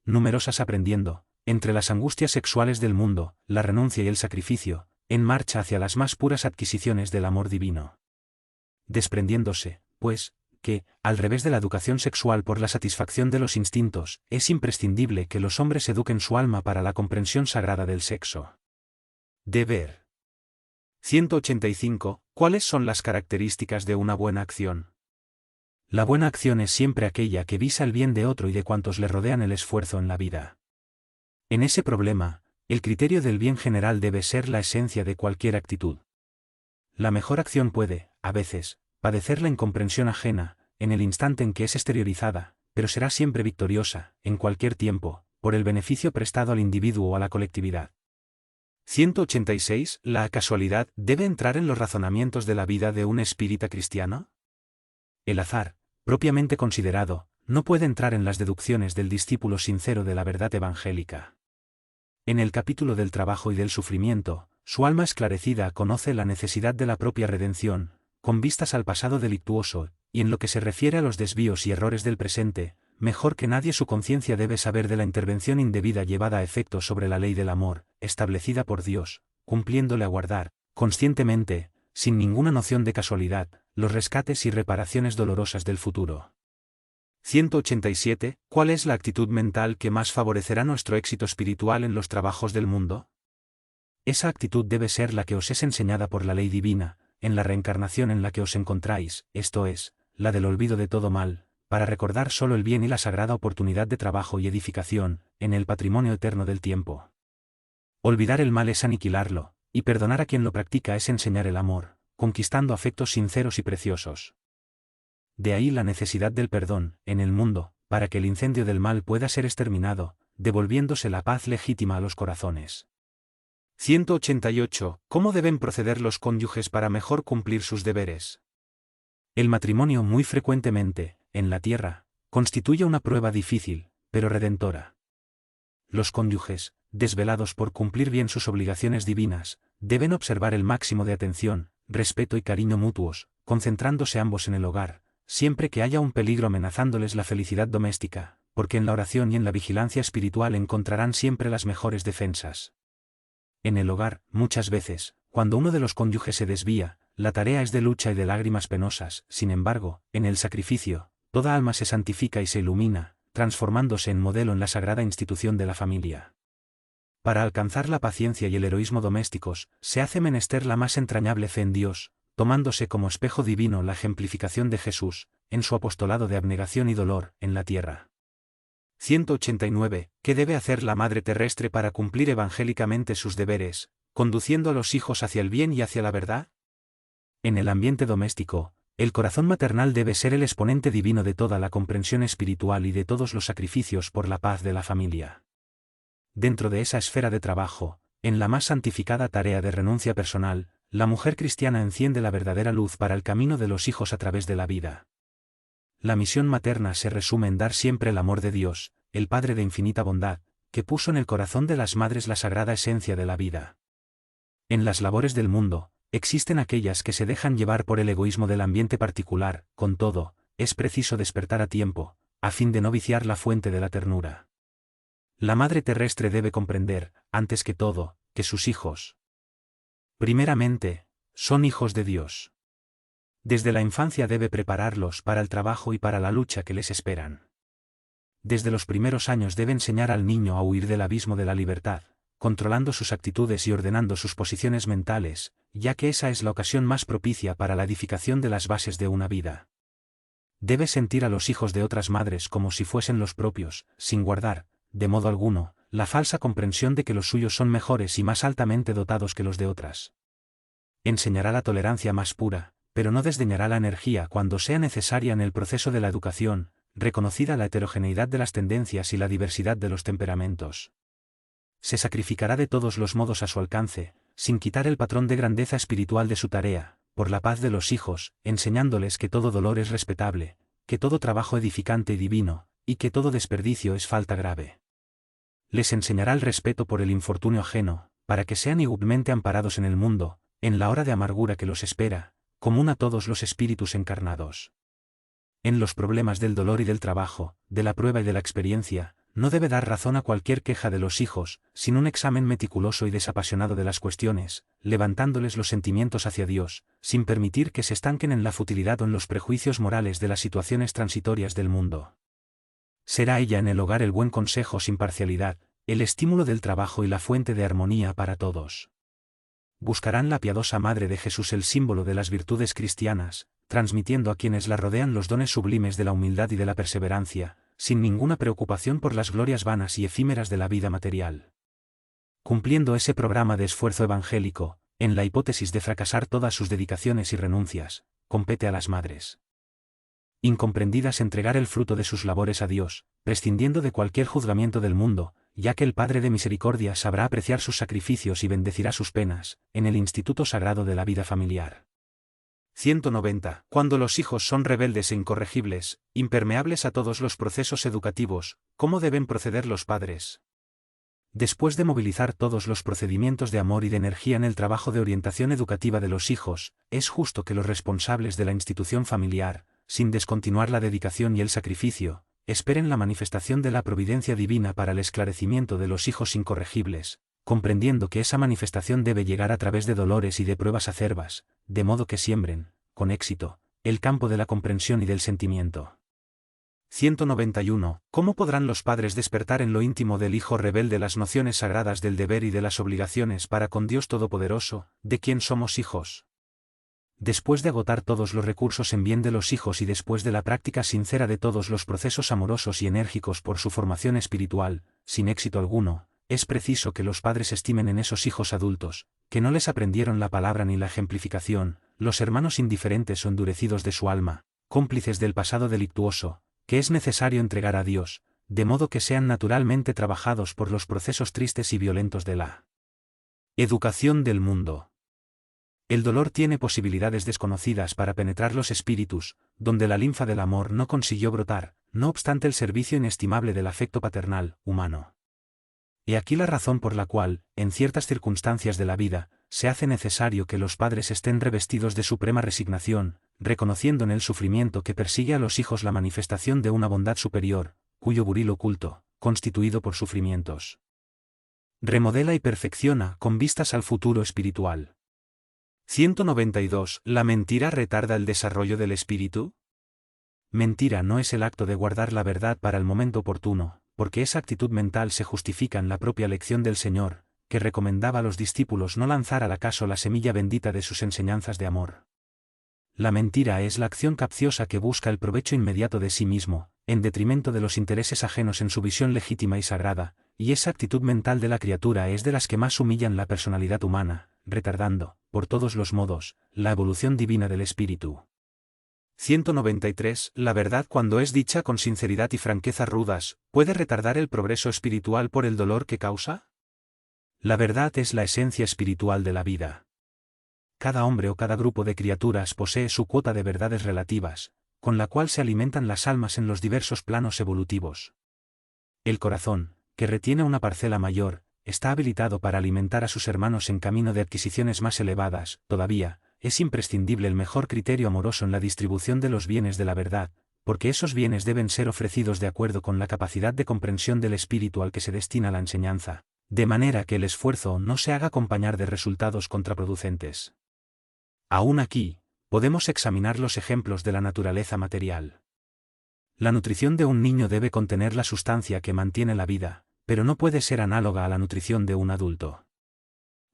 numerosas aprendiendo, entre las angustias sexuales del mundo, la renuncia y el sacrificio, en marcha hacia las más puras adquisiciones del amor divino. Desprendiéndose, pues, que, al revés de la educación sexual por la satisfacción de los instintos, es imprescindible que los hombres eduquen su alma para la comprensión sagrada del sexo. Deber. 185. ¿Cuáles son las características de una buena acción? La buena acción es siempre aquella que visa el bien de otro y de cuantos le rodean el esfuerzo en la vida. En ese problema, el criterio del bien general debe ser la esencia de cualquier actitud. La mejor acción puede, a veces, padecer la incomprensión ajena, en el instante en que es exteriorizada, pero será siempre victoriosa, en cualquier tiempo, por el beneficio prestado al individuo o a la colectividad. 186. ¿La casualidad debe entrar en los razonamientos de la vida de un espírita cristiano? El azar, propiamente considerado, no puede entrar en las deducciones del discípulo sincero de la verdad evangélica. En el capítulo del trabajo y del sufrimiento, su alma esclarecida conoce la necesidad de la propia redención, con vistas al pasado delictuoso, y en lo que se refiere a los desvíos y errores del presente, mejor que nadie su conciencia debe saber de la intervención indebida llevada a efecto sobre la ley del amor, establecida por Dios, cumpliéndole a guardar, conscientemente, sin ninguna noción de casualidad, los rescates y reparaciones dolorosas del futuro. 187. ¿Cuál es la actitud mental que más favorecerá nuestro éxito espiritual en los trabajos del mundo? Esa actitud debe ser la que os es enseñada por la ley divina, en la reencarnación en la que os encontráis, esto es, la del olvido de todo mal, para recordar solo el bien y la sagrada oportunidad de trabajo y edificación, en el patrimonio eterno del tiempo. Olvidar el mal es aniquilarlo, y perdonar a quien lo practica es enseñar el amor, conquistando afectos sinceros y preciosos. De ahí la necesidad del perdón, en el mundo, para que el incendio del mal pueda ser exterminado, devolviéndose la paz legítima a los corazones. 188. ¿Cómo deben proceder los cónyuges para mejor cumplir sus deberes? El matrimonio muy frecuentemente, en la tierra, constituye una prueba difícil, pero redentora. Los cónyuges, desvelados por cumplir bien sus obligaciones divinas, deben observar el máximo de atención, respeto y cariño mutuos, concentrándose ambos en el hogar, siempre que haya un peligro amenazándoles la felicidad doméstica, porque en la oración y en la vigilancia espiritual encontrarán siempre las mejores defensas. En el hogar, muchas veces, cuando uno de los cónyuges se desvía, la tarea es de lucha y de lágrimas penosas, sin embargo, en el sacrificio, toda alma se santifica y se ilumina, transformándose en modelo en la sagrada institución de la familia. Para alcanzar la paciencia y el heroísmo domésticos, se hace menester la más entrañable fe en Dios, tomándose como espejo divino la ejemplificación de Jesús, en su apostolado de abnegación y dolor, en la tierra. 189. ¿Qué debe hacer la Madre Terrestre para cumplir evangélicamente sus deberes, conduciendo a los hijos hacia el bien y hacia la verdad? En el ambiente doméstico, el corazón maternal debe ser el exponente divino de toda la comprensión espiritual y de todos los sacrificios por la paz de la familia. Dentro de esa esfera de trabajo, en la más santificada tarea de renuncia personal, la mujer cristiana enciende la verdadera luz para el camino de los hijos a través de la vida. La misión materna se resume en dar siempre el amor de Dios, el Padre de infinita bondad, que puso en el corazón de las madres la sagrada esencia de la vida. En las labores del mundo, existen aquellas que se dejan llevar por el egoísmo del ambiente particular, con todo, es preciso despertar a tiempo, a fin de no viciar la fuente de la ternura. La Madre Terrestre debe comprender, antes que todo, que sus hijos, primeramente, son hijos de Dios. Desde la infancia debe prepararlos para el trabajo y para la lucha que les esperan. Desde los primeros años debe enseñar al niño a huir del abismo de la libertad, controlando sus actitudes y ordenando sus posiciones mentales, ya que esa es la ocasión más propicia para la edificación de las bases de una vida. Debe sentir a los hijos de otras madres como si fuesen los propios, sin guardar, de modo alguno, la falsa comprensión de que los suyos son mejores y más altamente dotados que los de otras. Enseñará la tolerancia más pura, pero no desdeñará la energía cuando sea necesaria en el proceso de la educación, reconocida la heterogeneidad de las tendencias y la diversidad de los temperamentos. Se sacrificará de todos los modos a su alcance, sin quitar el patrón de grandeza espiritual de su tarea, por la paz de los hijos, enseñándoles que todo dolor es respetable, que todo trabajo edificante y divino, y que todo desperdicio es falta grave. Les enseñará el respeto por el infortunio ajeno, para que sean igualmente amparados en el mundo, en la hora de amargura que los espera, común a todos los espíritus encarnados. En los problemas del dolor y del trabajo, de la prueba y de la experiencia, no debe dar razón a cualquier queja de los hijos, sin un examen meticuloso y desapasionado de las cuestiones, levantándoles los sentimientos hacia Dios, sin permitir que se estanquen en la futilidad o en los prejuicios morales de las situaciones transitorias del mundo. Será ella en el hogar el buen consejo sin parcialidad, el estímulo del trabajo y la fuente de armonía para todos. buscarán la piadosa Madre de Jesús, el símbolo de las virtudes cristianas, transmitiendo a quienes la rodean los dones sublimes de la humildad y de la perseverancia, sin ninguna preocupación por las glorias vanas y efímeras de la vida material. Cumpliendo ese programa de esfuerzo evangélico, en la hipótesis de fracasar todas sus dedicaciones y renuncias, compete a las madres incomprendidas entregar el fruto de sus labores a Dios, prescindiendo de cualquier juzgamiento del mundo, ya que el Padre de Misericordia sabrá apreciar sus sacrificios y bendecirá sus penas, en el instituto sagrado de la vida familiar. 190. Cuando los hijos son rebeldes e incorregibles, impermeables a todos los procesos educativos, ¿cómo deben proceder los padres? Después de movilizar todos los procedimientos de amor y de energía en el trabajo de orientación educativa de los hijos, es justo que los responsables de la institución familiar, sin descontinuar la dedicación y el sacrificio, esperen la manifestación de la providencia divina para el esclarecimiento de los hijos incorregibles, comprendiendo que esa manifestación debe llegar a través de dolores y de pruebas acerbas, de modo que siembren, con éxito, el campo de la comprensión y del sentimiento. 191. ¿Cómo podrán los padres despertar en lo íntimo del hijo rebelde las nociones sagradas del deber y de las obligaciones para con Dios Todopoderoso, de quien somos hijos? Después de agotar todos los recursos en bien de los hijos y después de la práctica sincera de todos los procesos amorosos y enérgicos por su formación espiritual, sin éxito alguno, es preciso que los padres estimen en esos hijos adultos, que no les aprendieron la palabra ni la ejemplificación, los hermanos indiferentes o endurecidos de su alma, cómplices del pasado delictuoso, que es necesario entregar a Dios, de modo que sean naturalmente trabajados por los procesos tristes y violentos de la educación del mundo. El dolor tiene posibilidades desconocidas para penetrar los espíritus, donde la linfa del amor no consiguió brotar, no obstante el servicio inestimable del afecto paternal, humano. He aquí la razón por la cual, en ciertas circunstancias de la vida, se hace necesario que los padres estén revestidos de suprema resignación, reconociendo en el sufrimiento que persigue a los hijos la manifestación de una bondad superior, cuyo buril oculto, constituido por sufrimientos, remodela y perfecciona con vistas al futuro espiritual. 192. ¿La mentira retarda el desarrollo del espíritu? Mentira no es el acto de guardar la verdad para el momento oportuno, porque esa actitud mental se justifica en la propia lección del Señor, que recomendaba a los discípulos no lanzar al acaso la semilla bendita de sus enseñanzas de amor. La mentira es la acción capciosa que busca el provecho inmediato de sí mismo, en detrimento de los intereses ajenos en su visión legítima y sagrada, y esa actitud mental de la criatura es de las que más humillan la personalidad humana, retardando, por todos los modos, la evolución divina del espíritu. 193. La verdad, cuando es dicha con sinceridad y franqueza rudas, ¿puede retardar el progreso espiritual por el dolor que causa? La verdad es la esencia espiritual de la vida. Cada hombre o cada grupo de criaturas posee su cuota de verdades relativas, con la cual se alimentan las almas en los diversos planos evolutivos. El corazón, que retiene una parcela mayor, está habilitado para alimentar a sus hermanos en camino de adquisiciones más elevadas. Todavía, es imprescindible el mejor criterio amoroso en la distribución de los bienes de la verdad, porque esos bienes deben ser ofrecidos de acuerdo con la capacidad de comprensión del espíritu al que se destina la enseñanza, de manera que el esfuerzo no se haga acompañar de resultados contraproducentes. Aún aquí, podemos examinar los ejemplos de la naturaleza material. La nutrición de un niño debe contener la sustancia que mantiene la vida, pero no puede ser análoga a la nutrición de un adulto.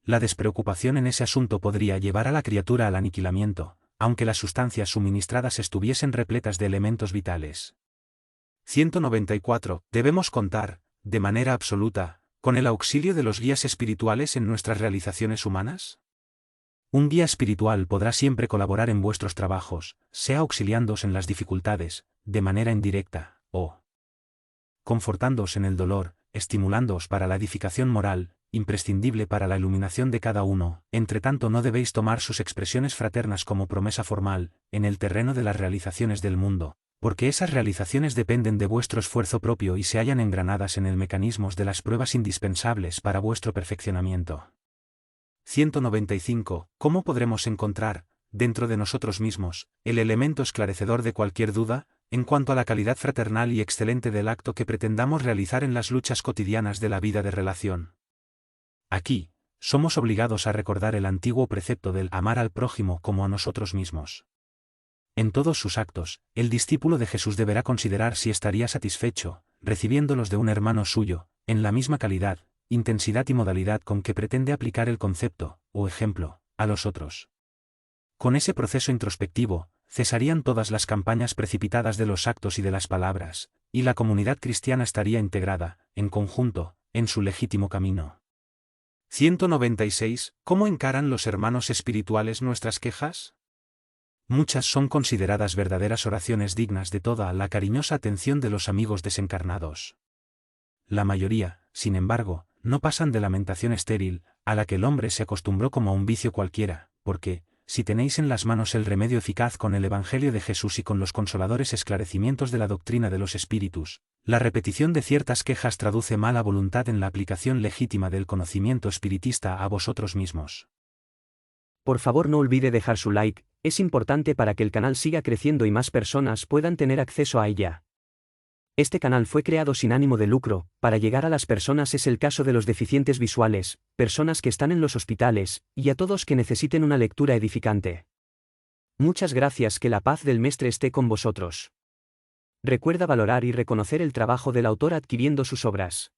La despreocupación en ese asunto podría llevar a la criatura al aniquilamiento, aunque las sustancias suministradas estuviesen repletas de elementos vitales. 194. Debemos contar, de manera absoluta, con el auxilio de los guías espirituales en nuestras realizaciones humanas. Un guía espiritual podrá siempre colaborar en vuestros trabajos, sea auxiliándoos en las dificultades, de manera indirecta, o confortándoos en el dolor, estimulándoos para la edificación moral, imprescindible para la iluminación de cada uno. Entre tanto, no debéis tomar sus expresiones fraternas como promesa formal, en el terreno de las realizaciones del mundo, porque esas realizaciones dependen de vuestro esfuerzo propio y se hallan engranadas en el mecanismo de las pruebas indispensables para vuestro perfeccionamiento. 195. ¿Cómo podremos encontrar, dentro de nosotros mismos, el elemento esclarecedor de cualquier duda, en cuanto a la calidad fraternal y excelente del acto que pretendamos realizar en las luchas cotidianas de la vida de relación? Aquí, somos obligados a recordar el antiguo precepto del amar al prójimo como a nosotros mismos. En todos sus actos, el discípulo de Jesús deberá considerar si estaría satisfecho, recibiéndolos de un hermano suyo, en la misma calidad, intensidad y modalidad con que pretende aplicar el concepto, o ejemplo, a los otros. Con ese proceso introspectivo, cesarían todas las campañas precipitadas de los actos y de las palabras, y la comunidad cristiana estaría integrada, en conjunto, en su legítimo camino. 196. ¿Cómo encaran los hermanos espirituales nuestras quejas? Muchas son consideradas verdaderas oraciones dignas de toda la cariñosa atención de los amigos desencarnados. La mayoría, sin embargo, no pasan de lamentación estéril, a la que el hombre se acostumbró como a un vicio cualquiera, porque, si tenéis en las manos el remedio eficaz con el Evangelio de Jesús y con los consoladores esclarecimientos de la doctrina de los espíritus, la repetición de ciertas quejas traduce mala voluntad en la aplicación legítima del conocimiento espiritista a vosotros mismos. Por favor, no olvide dejar su like, es importante para que el canal siga creciendo y más personas puedan tener acceso a ella. Este canal fue creado sin ánimo de lucro, para llegar a las personas. Es el caso de los deficientes visuales, personas que están en los hospitales, y a todos que necesiten una lectura edificante. Muchas gracias, que la paz del Mestre esté con vosotros. Recuerda valorar y reconocer el trabajo del autor adquiriendo sus obras.